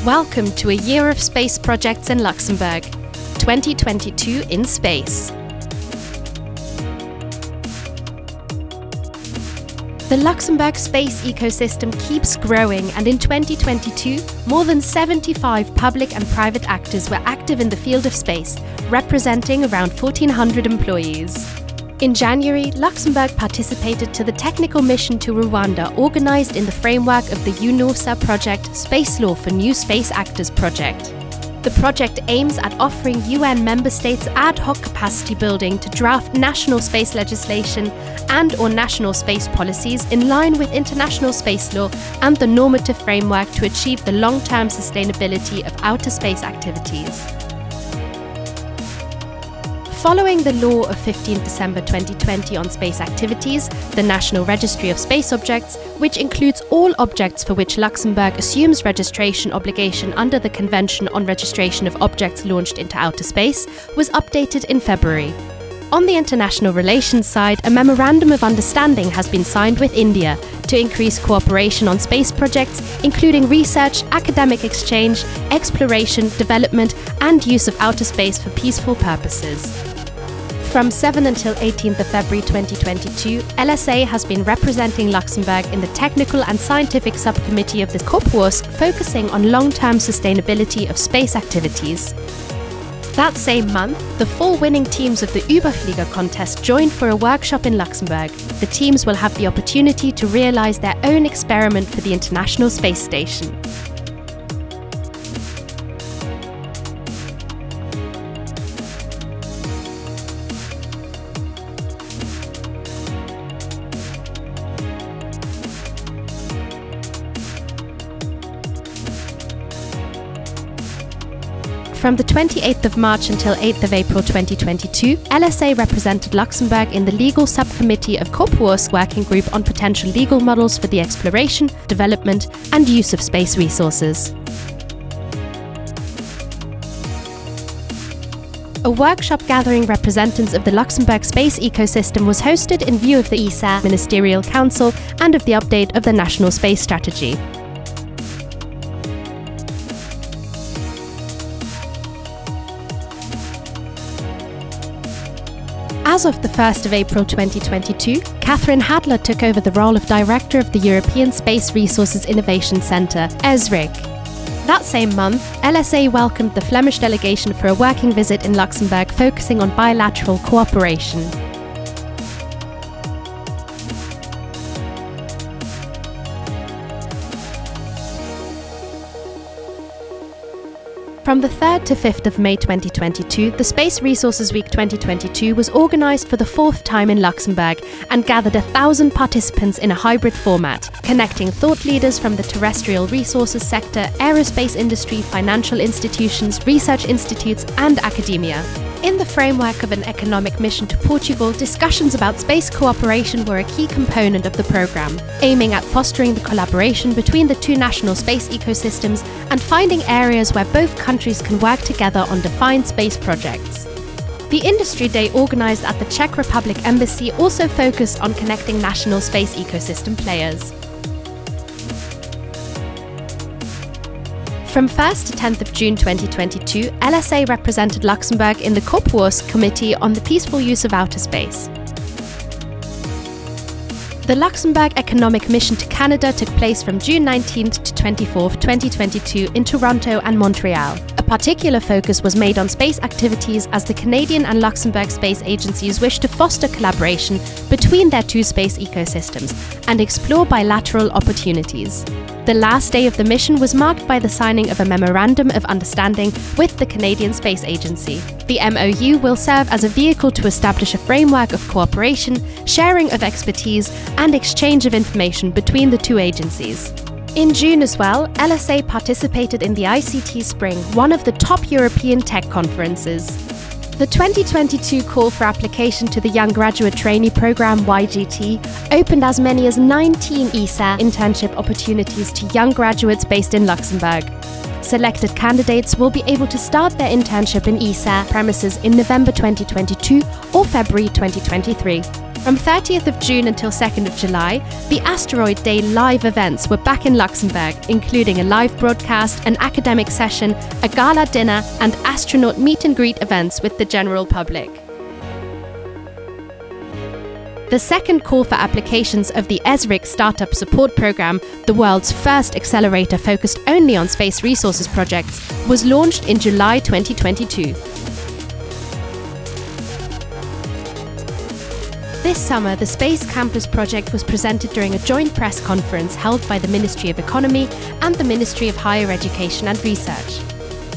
Welcome to a year of space projects in Luxembourg, 2022 in space. The Luxembourg space ecosystem keeps growing, and in 2022, more than 75 public and private actors were active in the field of space, representing around 1,400 employees. In January, Luxembourg participated to the technical mission to Rwanda organised in the framework of the UNOSA project Space Law for New Space Actors project. The project aims at offering UN member states ad hoc capacity building to draft national space legislation and/or national space policies in line with international space law and the normative framework to achieve the long-term sustainability of outer space activities. Following the law of 15 December 2020 on space activities, the National Registry of Space Objects, which includes all objects for which Luxembourg assumes registration obligation under the Convention on Registration of Objects Launched into Outer Space, was updated in February. On the international relations side, a Memorandum of Understanding has been signed with India to increase cooperation on space projects, including research, academic exchange, exploration, development, and use of outer space for peaceful purposes. From 7 until 18th of February 2022, LSA has been representing Luxembourg in the technical and scientific subcommittee of the COPWOS, focusing on long-term sustainability of space activities. That same month, the 4 winning teams of the Überflieger contest joined for a workshop in Luxembourg. The teams will have the opportunity to realize their own experiment for the International Space Station. From the 28th of March until 8th of April 2022, LSA represented Luxembourg in the legal subcommittee of COPWOS working group on potential legal models for the exploration, development, and use of space resources. A workshop gathering representatives of the Luxembourg space ecosystem was hosted in view of the ESA Ministerial Council and of the update of the National Space Strategy. As of the 1st of April 2022, Catherine Hadler took over the role of Director of the European Space Resources Innovation Centre, ESRIC. That same month, LSA welcomed the Flemish delegation for a working visit in Luxembourg focusing on bilateral cooperation. From the 3rd to 5th of May 2022, the Space Resources Week 2022 was organised for the 4th time in Luxembourg and gathered 1,000 participants in a hybrid format, connecting thought leaders from the terrestrial resources sector, aerospace industry, financial institutions, research institutes, and academia. In the framework of an economic mission to Portugal, discussions about space cooperation were a key component of the programme, aiming at fostering the collaboration between the 2 national space ecosystems and finding areas where both countries can work together on defined space projects. The Industry Day organised at the Czech Republic Embassy also focused on connecting national space ecosystem players. From 1st to 10th of June 2022, LSA represented Luxembourg in the COPWOS Committee on the Peaceful Use of Outer Space. The Luxembourg Economic Mission to Canada took place from June 19th to 24th, 2022 in Toronto and Montreal. A particular focus was made on space activities as the Canadian and Luxembourg space agencies wish to foster collaboration between their 2 space ecosystems and explore bilateral opportunities. The last day of the mission was marked by the signing of a Memorandum of Understanding with the Canadian Space Agency. The MOU will serve as a vehicle to establish a framework of cooperation, sharing of expertise, and exchange of information between the 2 agencies. In June as well, LSA participated in the ICT Spring, one of the top European tech conferences. The 2022 call for application to the Young Graduate Trainee Programme YGT opened as many as 19 ESA internship opportunities to young graduates based in Luxembourg. Selected candidates will be able to start their internship in ESA premises in November 2022 or February 2023. From 30th of June until 2nd of July, the Asteroid Day live events were back in Luxembourg, including a live broadcast, an academic session, a gala dinner, and astronaut meet and greet events with the general public. The second call for applications of the ESRIC Startup Support Program, the world's first accelerator focused only on space resources projects, was launched in July 2022. This summer, the Space Campus project was presented during a joint press conference held by the Ministry of Economy and the Ministry of Higher Education and Research.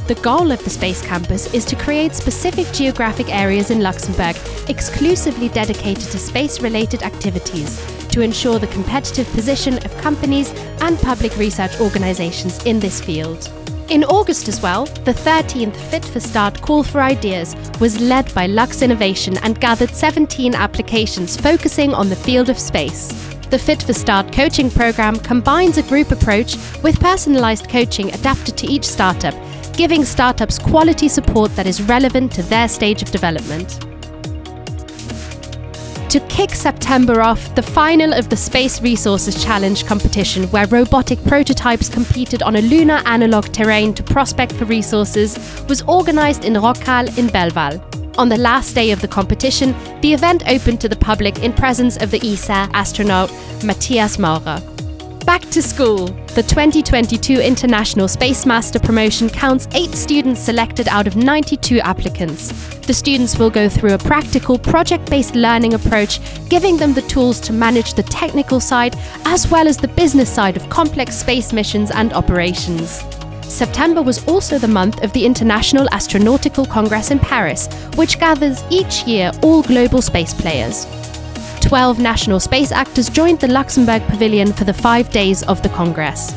The goal of the Space Campus is to create specific geographic areas in Luxembourg exclusively dedicated to space-related activities to ensure the competitive position of companies and public research organizations in this field. In August as well, the 13th Fit for Start Call for Ideas was led by Lux Innovation and gathered 17 applications focusing on the field of space. The Fit for Start coaching program combines a group approach with personalized coaching adapted to each startup, giving startups quality support that is relevant to their stage of development. To kick September off, the final of the Space Resources Challenge competition, where robotic prototypes competed on a lunar analog terrain to prospect for resources, was organised in Rockal in Belval. On the last day of the competition, the event opened to the public in presence of the ESA astronaut Matthias Maurer. Back to school! The 2022 International Space Master promotion counts 8 students selected out of 92 applicants. The students will go through a practical, project-based learning approach, giving them the tools to manage the technical side as well as the business side of complex space missions and operations. September was also the month of the International Astronautical Congress in Paris, which gathers each year all global space players. 12 national space actors joined the Luxembourg Pavilion for the 5 days of the Congress.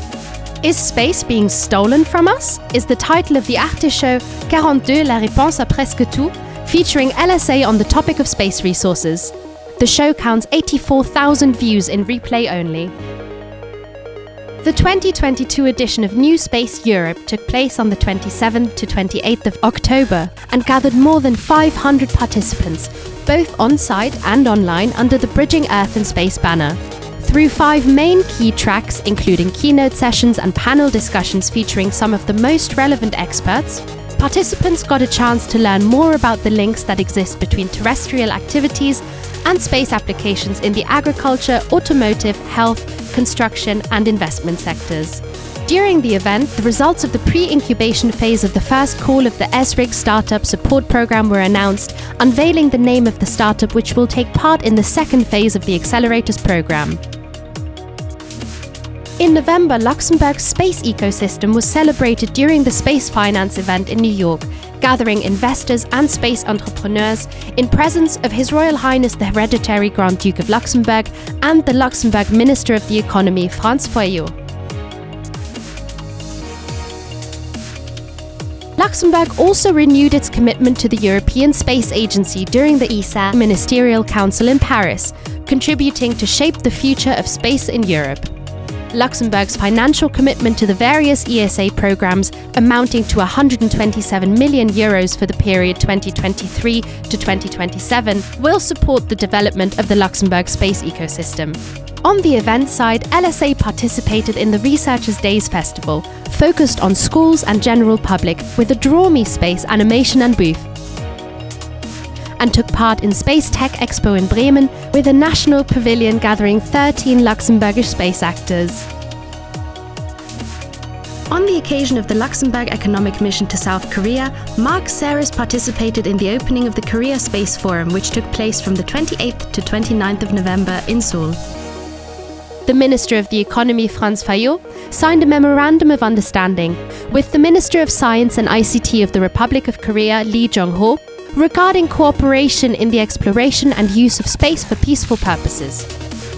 Is space being stolen from us? Is the title of the actor show 42 La réponse à presque tout, featuring LSA on the topic of space resources. The show counts 84,000 views in replay only. The 2022 edition of New Space Europe took place on the 27th to 28th of October and gathered more than 500 participants, both on-site and online, under the Bridging Earth and Space banner. Through 5 main key tracks, including keynote sessions and panel discussions featuring some of the most relevant experts, participants got a chance to learn more about the links that exist between terrestrial activities and space applications in the agriculture, automotive, health, construction and investment sectors. During the event, the results of the pre-incubation phase of the first call of the ESRIC Startup Support Program were announced, unveiling the name of the startup which will take part in the second phase of the Accelerators program. In November, Luxembourg's space ecosystem was celebrated during the Space Finance event in New York, gathering investors and space entrepreneurs in presence of His Royal Highness the Hereditary Grand Duke of Luxembourg and the Luxembourg Minister of the Economy, Franz Feuillot. Luxembourg also renewed its commitment to the European Space Agency during the ESA Ministerial Council in Paris, contributing to shape the future of space in Europe. Luxembourg's financial commitment to the various ESA programs, amounting to €127 million for the period 2023 to 2027, will support the development of the Luxembourg space ecosystem. On the event side, LSA participated in the Researchers' Days Festival, focused on schools and general public, with a Draw Me Space animation and booth, and took part in Space Tech Expo in Bremen, with a national pavilion gathering 13 Luxembourgish space actors. On the occasion of the Luxembourg Economic Mission to South Korea, Mark Serres participated in the opening of the Korea Space Forum, which took place from the 28th to 29th of November in Seoul. The Minister of the Economy, Franz Feuillot, signed a Memorandum of Understanding with the Minister of Science and ICT of the Republic of Korea, Lee Jong-ho, regarding cooperation in the exploration and use of space for peaceful purposes.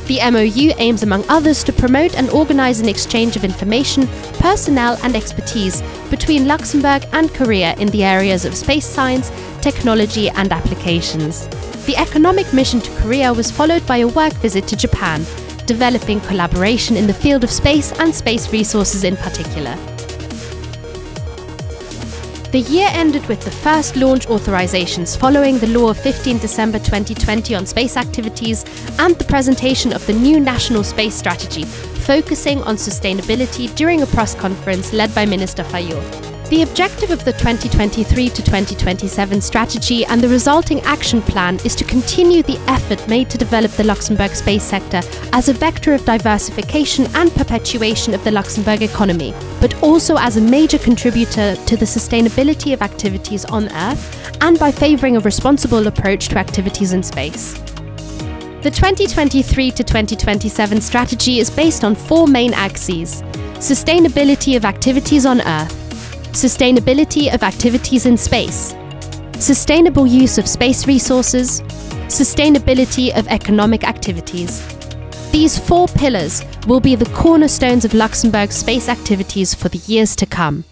The MOU aims, among others, to promote and organize an exchange of information, personnel and expertise between Luxembourg and Korea in the areas of space science, technology and applications. The economic mission to Korea was followed by a work visit to Japan, developing collaboration in the field of space and space resources in particular. The year ended with the first launch authorizations following the law of 15 December 2020 on space activities and the presentation of the new national space strategy, focusing on sustainability during a press conference led by Minister Fayot. The objective of the 2023 to 2027 strategy and the resulting action plan is to continue the effort made to develop the Luxembourg space sector as a vector of diversification and perpetuation of the Luxembourg economy, but also as a major contributor to the sustainability of activities on Earth and by favouring a responsible approach to activities in space. The 2023 to 2027 strategy is based on four main axes: sustainability of activities on Earth, sustainability of activities in space, sustainable use of space resources, sustainability of economic activities. These four pillars will be the cornerstones of Luxembourg's space activities for the years to come.